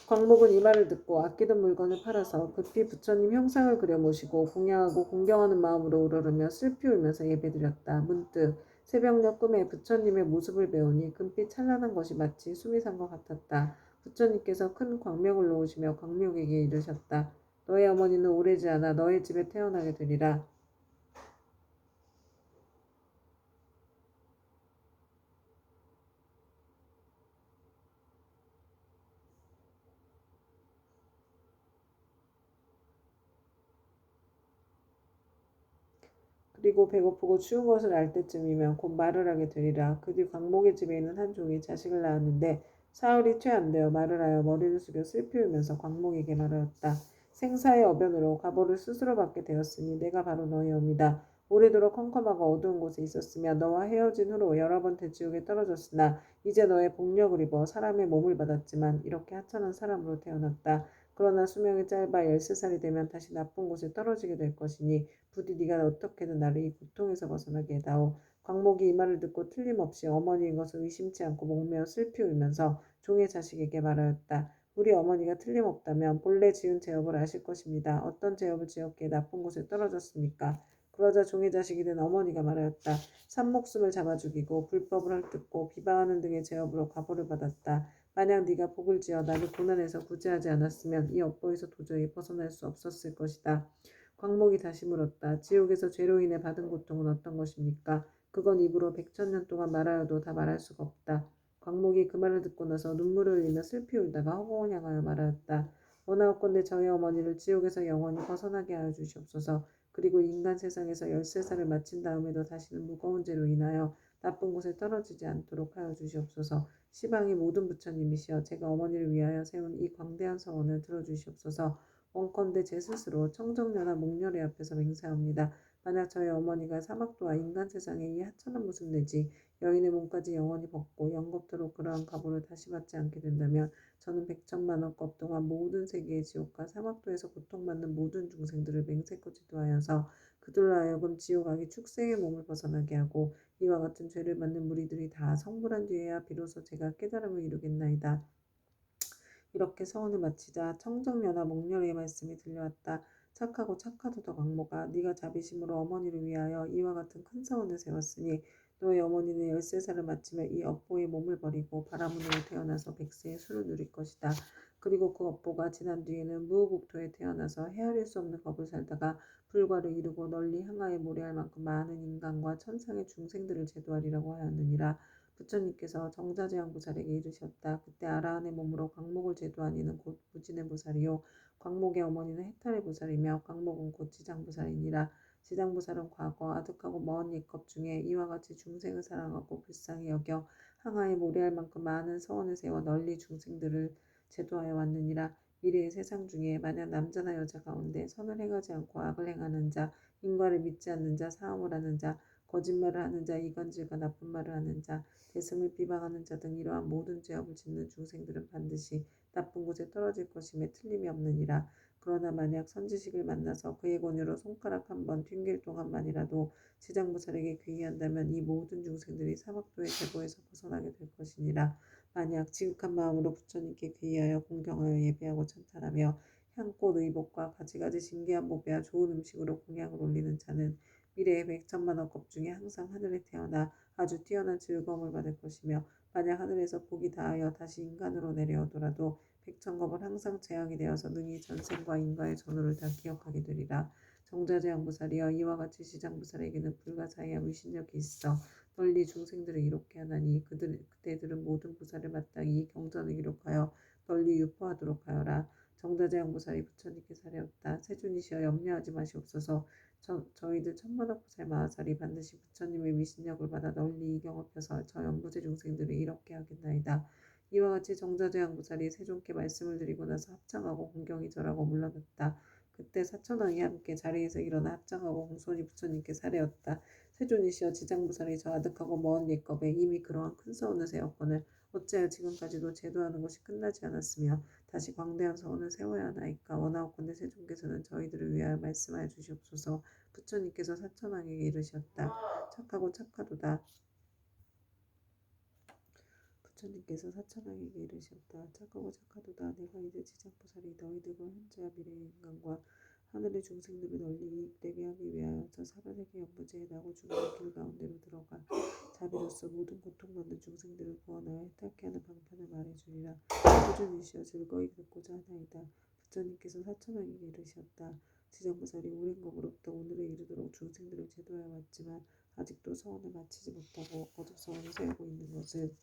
광목은 이 말을 듣고 아끼던 물건을 팔아서 급히 부처님 형상을 그려 모시고 공양하고 공경하는 마음으로 우러르며 슬피 울면서 예배드렸다. 문득 새벽녘 꿈에 부처님의 모습을 배우니 금빛 찬란한 것이 마치 숨이 산 것 같았다. 부처님께서 큰 광명을 놓으시며 광목에게 이르셨다. 너의 어머니는 오래지 않아 너의 집에 태어나게 되리라. 그리고 배고프고 추운 것을 알 때쯤이면 곧 말을 하게 되리라. 그 뒤 광목의 집에 있는 한 종이 자식을 낳았는데 사흘이 채 안 되어 말을 하여 머리를 숙여 슬피 울면서 광목에게 말하였다. 생사의 어변으로 가보를 스스로 받게 되었으니 내가 바로 너의 어미다. 오래도록 컴컴하고 어두운 곳에 있었으며 너와 헤어진 후로 여러 번 대지옥에 떨어졌으나 이제 너의 복력을 입어 사람의 몸을 받았지만 이렇게 하찮은 사람으로 태어났다. 그러나 수명이 짧아 13살이 되면 다시 나쁜 곳에 떨어지게 될 것이니 부디 네가 어떻게든 나를 이 고통에서 벗어나게 해다오. 광목이 이 말을 듣고 틀림없이 어머니인 것을 의심치 않고 목매어 슬피 울면서 종의 자식에게 말하였다. 우리 어머니가 틀림없다면 본래 지은 죄업을 아실 것입니다. 어떤 죄업을 지었기에 나쁜 곳에 떨어졌습니까? 그러자 종의 자식이 된 어머니가 말하였다. 산목숨을 잡아 죽이고 불법을 헐뜯고 비방하는 등의 죄업으로 과보를 받았다. 만약 네가 복을 지어 나를 고난에서 구제하지 않았으면 이 업보에서 도저히 벗어날 수 없었을 것이다. 광목이 다시 물었다. 지옥에서 죄로 인해 받은 고통은 어떤 것입니까? 그건 입으로 100,000년 동안 말하여도 다 말할 수가 없다. 광목이 그 말을 듣고 나서 눈물을 흘리며 슬피 울다가 허공을 향하여 말하였다. 원하옵건대 저희 어머니를 지옥에서 영원히 벗어나게 하여 주시옵소서. 그리고 인간 세상에서 13살을 마친 다음에도 다시는 무거운 죄로 인하여 나쁜 곳에 떨어지지 않도록 하여 주시옵소서. 시방이 모든 부처님이시여 제가 어머니를 위하여 세운 이 광대한 서원을 들어주시옵소서. 원컨대 제 스스로 청정연화 목렬의 앞에서 맹세합니다. 만약 저희 어머니가 사막도와 인간 세상에 이 하찮은 모습 내지 여인의 몸까지 영원히 벗고 영겁토록 그러한 가보를 다시 받지 않게 된다면 저는 100천만억 겁 동안 모든 세계의 지옥과 사막도에서 고통받는 모든 중생들을 맹세코 지도하여서 그들로 하여금 지옥악이 축생의 몸을 벗어나게 하고 이와 같은 죄를 받는 무리들이 다 성불한 뒤에야 비로소 제가 깨달음을 이루겠나이다. 이렇게 서원을 마치자 청정연화 목렬의 말씀이 들려왔다. 착하고 착하도다 광모가 네가 자비심으로 어머니를 위하여 이와 같은 큰 서원을 세웠으니 너의 어머니는 13살을 마치며 이 업보의 몸을 버리고 바라문으로 태어나서 백세의 수를 누릴 것이다. 그리고 그 업보가 지난 뒤에는 무후국토에 태어나서 헤아릴 수 없는 겁을 살다가 불과를 이루고 널리 향하에 모래할 만큼 많은 인간과 천상의 중생들을 제도하리라고 하였느니라. 부처님께서 정자재앙보살에게 이르셨다. 그때 아라한의 몸으로 광목을 제도한 이는 곧 무진의 보살이요 광목의 어머니는 해탈의 보살이며 광목은 곧 지장보살이니라. 지장보살은 과거 아득하고 먼 옛것 중에 이와 같이 중생을 사랑하고 불쌍히 여겨 항아에 모래할 만큼 많은 서원을 세워 널리 중생들을 제도하여 왔느니라. 미래의 세상 중에 만약 남자나 여자 가운데 선을 행하지 않고 악을 행하는 자, 인과를 믿지 않는 자, 사함을 하는 자, 거짓말을 하는 자, 이간질과 나쁜 말을 하는 자, 대승을 비방하는 자 등 이러한 모든 죄업을 짓는 중생들은 반드시 나쁜 곳에 떨어질 것임에 틀림이 없느니라. 그러나 만약 선지식을 만나서 그의 권유로 손가락 한 번 튕길 동안만이라도 지장보살에게 귀의한다면 이 모든 중생들이 사막도의 계보에서 벗어나게 될 것이니라. 만약 지극한 마음으로 부처님께 귀의하여 공경하여 예배하고 찬탄하며 향꽃 의복과 가지가지 신기한 보배와 좋은 음식으로 공양을 올리는 자는 미래의 백천만억 급 중에 항상 하늘에 태어나 아주 뛰어난 즐거움을 받을 것이며, 만약 하늘에서 복이 다하여 다시 인간으로 내려오더라도 백천겁은 항상 재앙이 되어서 능히 전생과 인과의 전후를 다 기억하게 되리라. 정자재앙보살이여, 이와 같이 지장보살에게는 불가사의한 위신력이 있어 널리 중생들을 이롭게 하나니 그대들은 모든 보살을 마땅히 이 경전을 기록하여 널리 유포하도록 하여라. 정자재앙보살이 부처님께 사례었다. 세존이시여, 염려하지 마시옵소서. 저희들 천만억 보살 마하살이 반드시 부처님의 위신력을 받아 널리 이경을 펴서 저 연부제 중생들을 이롭게 하겠나이다. 이와 같이 정자재앙보살이 세존께 말씀을 드리고 나서 합장하고 공경이 절하고 물러났다. 그때 사천왕이 함께 자리에서 일어나 합장하고 공손히 부처님께 사례었다. 세존이시여, 지장보살이 저 아득하고 먼 옛겁에 이미 그러한 큰 서원을 세웠거늘 어찌하여 지금까지도 제도하는 것이 끝나지 않았으며 다시 광대한 서원을 세워야 하나이까. 원하옵건대 세존께서는 저희들을 위하여 말씀하여 주시옵소서. 부처님께서 사천왕에게 이르셨다. 착하고 착하도다. 부처님께서 사천왕에게 이르셨다. 착하고 착하도다. 내가 이제 지장보살이 너희들과 현재와 미래의 인간과 하늘의 중생들을 널리 이익되게 하기 위하여 저 사바세계 연부제에 나고 죽는 길 가운데로 들어가 자비로서 모든 고통받는 중생들을 구원하여 해탈케 하는 방편을 말해주리라. 세존이시여, 즐거이 듣고자 하나이다. 부처님께서 사천왕에게 이르셨다. 지장보살이 오랜 법으로부터 오늘에 이르도록 중생들을 제도하여 왔지만 아직도 서원을 마치지 못하고 거듭 서원을 세우고 있는 것은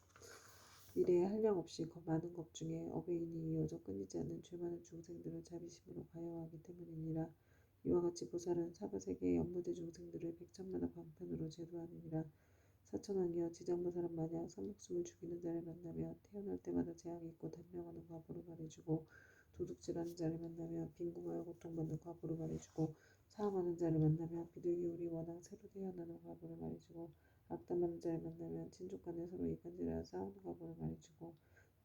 미래에 한량없이 많은 것 중에 어베인이 이어져 끊이지 않는 죄 많은 중생들을 자비심으로 가여하기 때문이니라. 이와 같이 보살은 사바세계의 연무대 중생들을 백천만의 방편으로 제도하느니라. 사천왕이여, 지장보살은 만약 산목숨을 죽이는 자를 만나며 태어날 때마다 재앙이 있고 단명하는 과보를 말해주고, 도둑질하는 자를 만나며 빈궁하여 고통받는 과보를 말해주고, 사함하는 자를 만나며 비둘기울이 원앙 새로 태어나는 과보를 말해주고, 악담하는 자를 만나면 친족 간에 서로 이간질하여 싸우는 과보를 말해주고,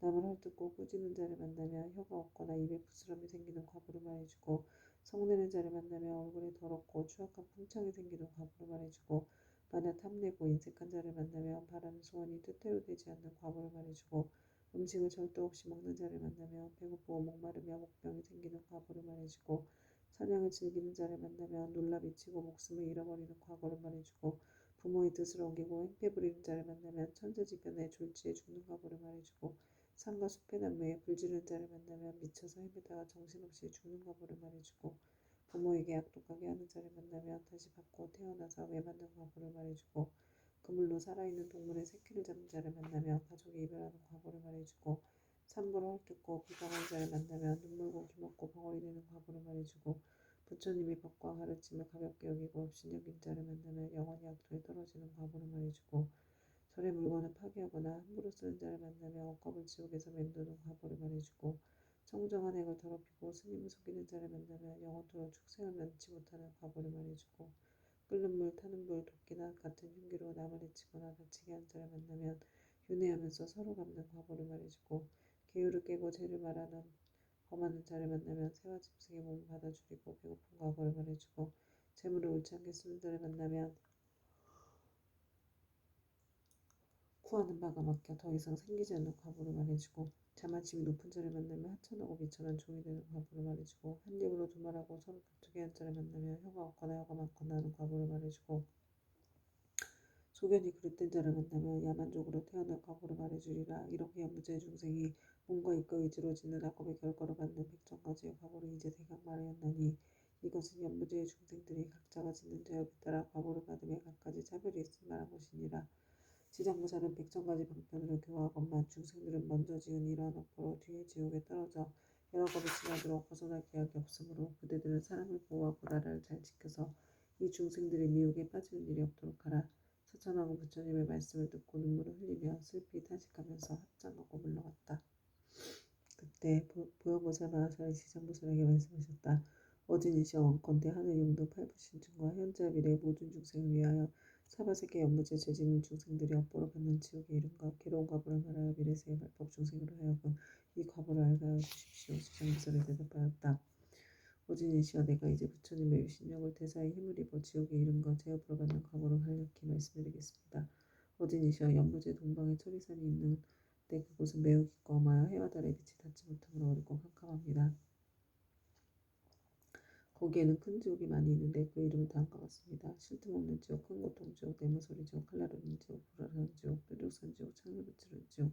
남을 헐뜯고 꾸짖는 자를 만나면 혀가 없거나 입에 부스럼이 생기는 과보를 말해주고, 성내는 자를 만나면 얼굴에 더럽고 추악한 풍창이 생기는 과보를 말해주고, 만약 탐내고 인색한 자를 만나면 바라는 소원이 뜻대로 되지 않는 과보를 말해주고, 음식을 절도 없이 먹는 자를 만나면 배고프고 목마르며 목병이 생기는 과보를 말해주고, 사냥을 즐기는 자를 만나면 놀라 미치고 목숨을 잃어버리는 과거를 말해주고, 부모의 뜻을 어기고 행패 부리는 자를 만나면 천재지변에 졸지에 죽는 과보를 말해주고, 산과 숲의 남매에 불지르는 자를 만나면 미쳐서 헤매다가 정신없이 죽는 과보를 말해주고, 부모에게 악독하게 하는 자를 만나면 다시 바꿔 태어나서 외맞는 과보를 말해주고, 그물로 살아있는 동물의 새끼를 잡는 자를 만나면 가족이 이별하는 과보를 말해주고, 산보를 헐뜯고 비방하는 자를 만나면 눈물고 기먹고 벙어리 되는 과보를 말해주고, 부처님의 법과 가르침을 가볍게 여기고 업신여긴 자를 만나면 영원히 악도에 떨어지는 과보를 말해주고, 절의 물건을 파괴하거나 함부로 쓰는 자를 만나면 억겁을 지옥에서 맴도는 과보를 말해주고, 청정한 액을 더럽히고 스님을 속이는 자를 만나면 영원토록 축생을 면치 못하는 과보를 말해주고, 끓는 물, 타는 불, 도끼나 같은 흉기로 남을 해치거나 다치게 하는 자를 만나면 윤회하면서 서로 갚는 과보를 말해주고, 계율을 깨고 죄를 말하는 범하는 자를 만나면 새와 짐승의 몸을 받아주리고 배고픈 과거를 말해주고, 재물을 옳지 않게 쓰는 자를 만나면 구하는 바가 막혀 더 이상 생기지 않는 과보를 말해주고, 자만심이 높은 자를 만나면 하천하고 비천한 종이 되는 과보를 말해주고, 한 입으로 두말하고 서로 다투게 한 자를 만나면 혀가 없거나 혀가 많거나 하는 과보를 말해주고, 소견이 그릇된 자를 만나면 야만족으로 태어날 과보를 말해주리라. 이렇게 연부제의 중생이 몸과 입과 의지로 짓는 악업의 결과로 받는 백천가지의 과보를 이제 대강 말하였나니, 이것은 연부제의 중생들이 각자가 짓는 죄업에 따라 과보를 받음에 각가지 차별이 있을 만한 것이니라. 지장보살은 백천가지 방편으로 교화하건만 중생들은 먼저 지은 이러한 업보로 뒤에 지옥에 떨어져 여러 겁이 지나도록 벗어날 기약이 없으므로 그대들은 사람을 보호하고 나라를 잘 지켜서 이 중생들의 미혹에 빠지는 일이 없도록 하라. 사천왕은 부처님의 말씀을 듣고 눈물을 흘리며 슬피 탄식하면서 합장하고 물러갔다. 그때 보현보살 마하살이 지장보살에게 말씀하셨다. 어진이시여 원컨대 하늘 용도 팔부신중과 현재 미래 모든 중생을 위하여 사바세계 연무제 죄짓는 중생들이 업보로 받는 지옥의 이름과 괴로운 과보를 말하여 미래세의 말법 중생으로 하여금 이 과보를 알게 하여 주십시오. 지장보살이 대답하였다. 어진이시여 내가 이제 부처님의 유신력을 대사의 힘을 입어 지옥의 이름과 제업으로 받는 과보를 간략히 말씀드리겠습니다. 어진이시여 연무제 동방에 천리산이 있는 데 그곳은 매우 깊고 엄하여 해와 달의 빛이 닿지 못하므로 어렵고 캄캄합니다. 거기에는 큰 지옥이 많이 있는데 그 이름은 다음과 같습니다. 쉴 틈 없는 지옥, 큰 고통 지옥, 내무소리 지옥, 칼날르는 지옥, 불화산 지옥, 뾰족산 지옥, 창을 붙이는 지옥,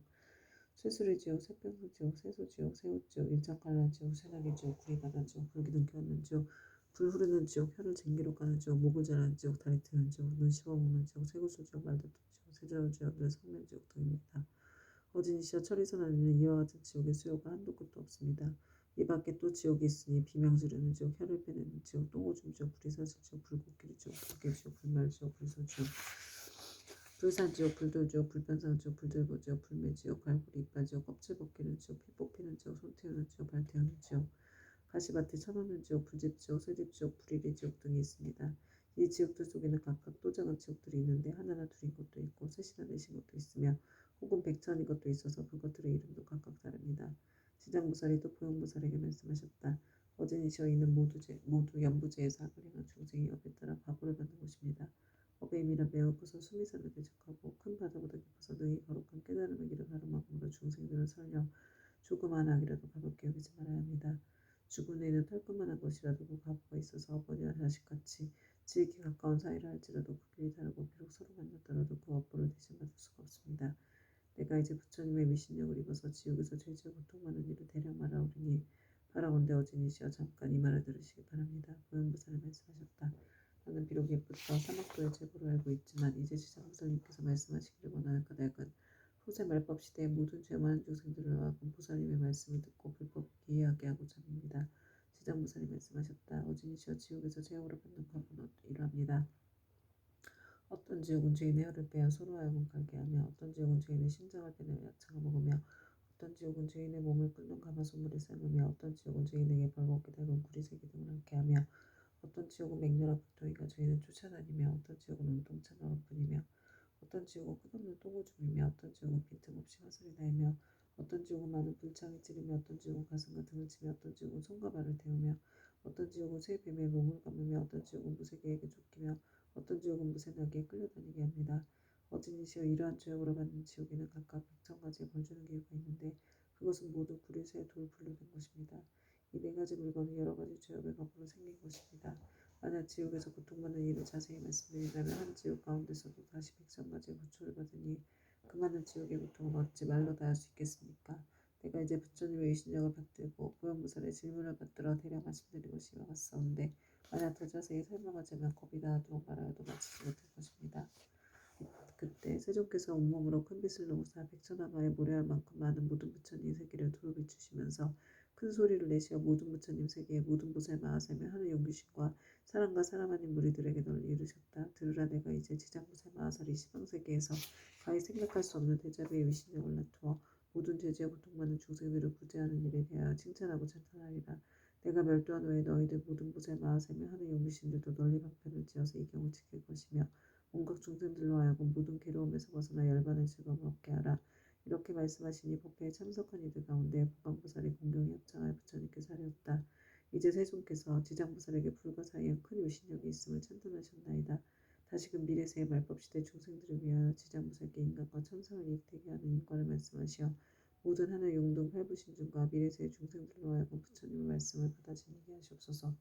쇠수리 지옥, 새평수 지옥, 새소 지옥, 새우 지옥, 일장칼날 지옥, 쇠나기 지옥, 구리바다 지옥, 불기둥 켜는 지옥, 불 흐르는 지옥, 혀를 쟁기로 까는 지옥, 목을 자르는 지옥, 다리 트는 지옥, 눈 씹어먹는 지옥, 새구슬 지옥, 말다툼 지옥, 세자루 지옥, 늘 성면 지옥 등입니다. 어진이시여 천리선 안에는 이와 같은 지옥의 수요가 한도 끝도 없습니다. 이 밖에 또 지옥이 있으니 비명 지르는 지옥, 혀를 빼내는 지옥, 똥오줌 지옥, 불이사슬 지옥, 불꽃길이 지옥, 불개지옥, 불멸지옥, 불소지옥, 불산지옥, 불돌지옥, 불변상지옥, 불들보지옥, 불매지옥, 갈고리 이빨지옥, 껍질 벗기는 지옥, 피 뽑히는 지옥, 손 태우는 지옥, 발 태우는 지옥, 가시밭에 쳐넣는 지옥, 불집지옥, 쇠집지옥, 불이리지옥 등이 있습니다. 이 지옥들 속에는 각각 또 작은 지옥들이 있는데 하나나 둘인 것도 있고 셋이나 넷인 것도 있으며 혹은 백천인 것도 있어서 그것들의 이름도 각각 다릅니다. 지장보살이 또 보현보살에게 말씀하셨다. 어진이시여 이는 모두 연부제의 사악을 행한 중생이 업에 따라 과보를 받는 곳입니다. 업의 임이라 매우 커서 수미산을 대적하고 큰 바다보다 깊어서 능히 거룩한 깨달음의 길을 가로막음으로 중생들을 살려 조그마한 악이라도 가볍게 여기지 말아야 합니다. 죽은 애는 털끝만한 것이라도 그 과보가 있어서 어머니와 자식같이 지극히 가까운 사이라 할지라도 그 길이 다르고 비록 서로 만났더라도 그 업보를 대신받을 수가 없습니다. 내가 이제 부처님의 미신력을 입어서 지옥에서 죄지어 고통받는 일을 대략 말하오리니 바라온대 어진이시여 잠깐 이 말을 들으시기 바랍니다. 보현보살이 말씀하셨다. 나는 비록 옛부터 사막도의 제보를 알고 있지만 이제 지장보살님께서 말씀하시기를 원하는 까닭은 후세 말법 시대의 모든 죄 많은 중생들을 하여금 보살님의 말씀을 듣고 불법을 이해하게 하고자 합니다. 지장보살이 말씀하셨다. 어진이시여 지옥에서 제업으로 받는 과보는 이러합니다. 어떤 지옥은 죄인의 혀를 빼어 서로 하여금 갈게 하며 어떤 지옥은 죄인의 심장을 빼내어 약창을 먹으며 어떤 지옥은 죄인의 몸을 끓는 가마솥물에 삶으며 어떤 지옥은 죄인에게 벌겋게 달군 구리새끼 등을 앓게 하며 어떤 지옥은 맹렬한 불통이가 죄인을 쫓아다니며 어떤 지옥은 온통찬 얼음뿐이며 어떤 지옥은 끝없는 똥오줌이며 어떤 지옥은 빈틈없이 화살이 날며 어떤 지옥은 많은 불창이 찌르며 어떤 지옥은 가슴과 등을 치며 어떤 지옥은 손과 발을 태우며 어떤 지옥은 새 뱀의 몸을 감으며 어떤 지옥은 무쇠개에게 쫓기며 어떤 지옥은 무쇠나귀에 끌려다니게 합니다. 어진이시여 이러한 죄업으로 받는 지옥에는 각각 100,000가지의 벌주는 계유가 있는데 그것은 모두 구리, 쇠, 돌, 불로 된 것입니다. 이 네 가지 물건은 여러 가지 죄업의 과보로 생긴 것입니다. 만약 지옥에서 고통받는 일을 자세히 말씀드린다면 한 지옥 가운데서도 다시 100,000가지의 고초를 받으니 그 많은 지옥의 고통을 어찌 말로 다 할 수 있겠습니까? 내가 이제 부처님의 위신력을 받들고 보현보살의 질문을 받들어 대략 말씀드린 것이 이와 같사온데 만약 더 자세히 설명하자면 겁이 나도록 말하여도 마치지 못할 것입니다. 그때 세종께서 온몸으로 큰 빛을 놓으사 백천하마에 모래알 만큼 많은 모든 부처님 세계를 두루 비추시면서 큰 소리를 내시어 모든 부처님 세계에 모든 보살 마하사며 하늘 용귀신과 사람과 사람 아닌 무리들에게 널리 이르셨다. 들으라 내가 이제 지장보살 마하살이 시방세계에서 가히 생각할 수 없는 대자비의 위신력을 나투어 모든 죄지어 고통받는 중생들을 구제하는 일에 대하여 칭찬하고 찬탄하리라. 내가 멸도한 후에 너희들 모든 보살 마하사며 하늘 용귀신들도 널리 방편을 지어서 이 경을 지킬 것이며 온갖 중생들로 하여금 모든 괴로움에서 벗어나 열반의 즐거움을 얻게 하라. 이렇게 말씀하시니 법회에 참석한 이들 가운데 보강보살이 공경에 합창하여 부처님께서 하였다. 이제 세존께서 지장보살에게 불과 사이한 큰 유신력이 있음을 찬탄하셨나이다. 다시금 미래세의 말법시대 중생들을 위하여 지장보살께 인간과 천상을 이익되게 하는 인과를 말씀하시어 모든 하늘 용등 활부신중과 미래세의 중생들로 하여금 부처님의 말씀을 받아 지니게 하시옵소서.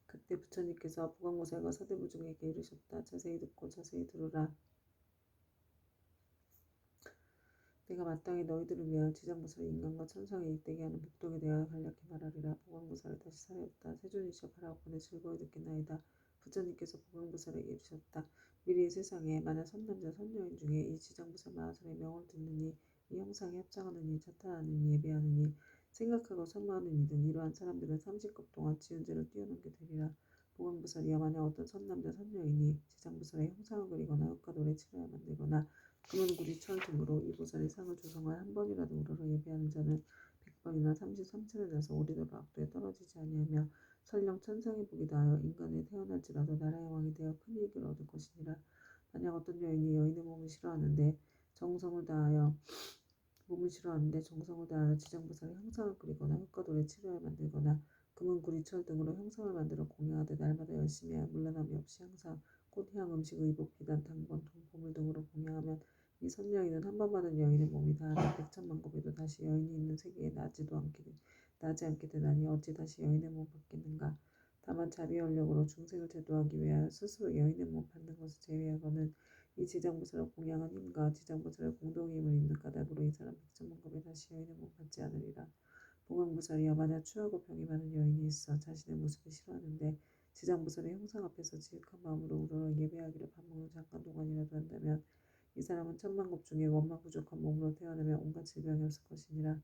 그때 부처님께서 보강보살과 사대부중에게 이르셨다. 자세히 듣고 자세히 들으라. 내가 마땅히 너희들을 위하여 지장보살이 인간과 천상에 이익되게 하는 복덕에 대하여 간략히 말하리라. 보강보살이 다시 살아있다. 세존이시여 바라오건에 즐거이 듣겠나이다. 부처님께서 보강보살에게 이르셨다. 미래의 세상에 만약 선남자 선여인 중에 이 지장보살 마하살의 명을 듣느니 이 형상에 합장하느니 자탄하느니 예배하느니 생각하고 선모하는 이등 이러한 사람들은 30급 동안 지은 죄를 뛰어넘게 되리라. 보강부설이여 만약 어떤 선남자 선녀인이 지장부설의 형상을 그리거나 흙과돌에 칠하여 만들거나 금은 구리 철 등으로 이 부설의 상을 조성하여 한 번이라도 우러러 예배하는 자는 100번이나 33차를 나서 오리도로 악도에 떨어지지 아니하며 설령 천상의 복이 다하여 인간에 태어날지라도 나라의 왕이 되어 큰 이익을 얻을 것이니라. 만약 어떤 여인이 여인의 몸을 싫어하는데 정성을 다하여 지장부설의 형상을 그리거나 흙과 돌에 칠하여 만들거나 금은 구리철 등으로 형상을 만들어 공양하되 날마다 열심히 하여 물러남이 없이 항상 꽃, 향, 음식, 의복, 비단, 당번, 돈, 보물 등으로 공양하면 이 선여인은 한 번 받은 여인의 몸이 다하여 백천만급에도 다시 여인이 있는 세계에 나지 않게 되나니 어찌 다시 여인의 몸을 받겠는가. 다만 자비원력으로 중생을 제도하기 위하여 스스로 여인의 몸을 받는 것을 제외하고는 이 지장부설을 공양한 힘과 지장부설의 공동의 힘을 입는 까닭으로 이 사람 백천만급에 다시 여인의 몸을 받지 않으리라. 보강부설이여 만약 추하고 병이 많은 여인이 있어 자신의 모습을 싫어하는데 지장부설의 형상 앞에서 지극한 마음으로 우러러 예배하기를 반복으로 잠깐 동안이라도 한다면 이 사람은 천만급 중에 원만 부족한 몸으로 태어나며 온갖 질병이 없을 것이니라.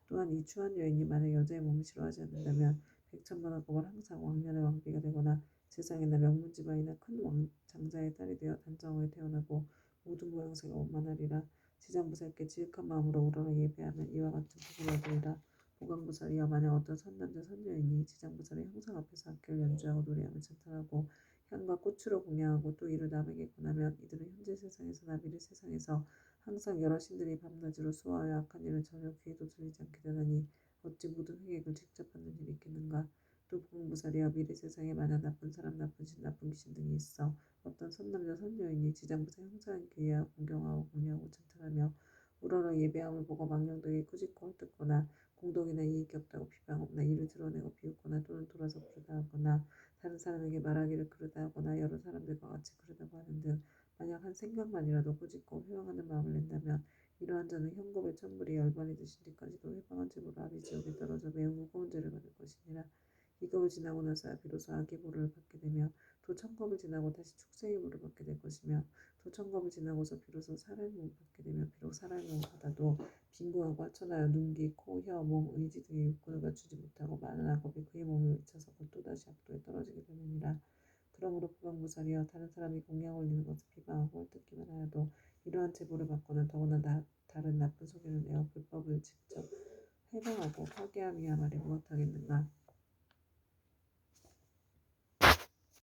또한 이 추한 여인이 만약 여자의 몸을 싫어하지 않는다면 백천만급을 항상 왕년의 왕비가 되거나 세상에나 명문지방이나 큰 장자의 딸이 되어 단정하게 태어나고 모든 모양새가 원만하리라. 지장부설께 지극한 마음으로 우러러 예배하면 이와 같은 복을 얻으리라. 보강부설이여 만약 어떤 선남자 선녀인이 지장부설의 형상 앞에서 악기를 연주하고 노래하며 찬탄하고 향과 꽃으로 공양하고 또 이를 남에게 권하면 이들은 현재 세상에서나 미래 세상에서 항상 여러 신들이 밤낮으로 수호하여 악한 일을 전혀 귀에도 들리지 않게 되나니 어찌 모든 획액을 직접 받는 일이 있겠는가. 또 보강부설이여 미래 세상에 만약 나쁜 사람, 나쁜 신, 나쁜 귀신 등이 있어 어떤 선남자 선녀인이 지장부설 형상을 기하여 공경하고 공양하고 찬탄하며 우러러 예배함을 보고 망령되게 꾸짖고 헐뜯거나 공덕이나 이익이 없다고 비방하거나 이를 드러내고 비웃거나 또는 돌아서 부르다 하거나 다른 사람에게 말하기를 그르다 하거나 여러 사람들과 같이 그르다고 하는 등 만약 한 생각만이라도 꾸짖고 회방하는 마음을 낸다면 이러한 자는 현겁의 천불이 열반이 드신 뒤까지도 회방한 죄보로 아비지옥에 떨어져 매우 무거운 죄를 받을 것이니라. 이겁을 지나고 나서야 비로소 악의 보를 받게 되며 또 천겁을 지나고 다시 축생의 보를 받게 될 것이며 또 천겁을 지나고서 비로소 사람의 몸을 받게 되며 비록 사람의 몸을 받아도 빈궁하고 하천하여 눈, 귀, 코, 혀, 몸, 의지 등의 육군을 갖추지 못하고 많은 악업이 그의 몸을 미쳐서 곧 또다시 악도에 떨어지게 되느니라. 그러므로 보강부설이여 다른 사람이 공양 올리는 것을 비방하고 헐뜯기만 하여도 이러한 제보를 받고는 더구나 다른 나쁜 소리를 내어 불법을 직접 해방하고 파괴함이야 말이 무엇하겠는가.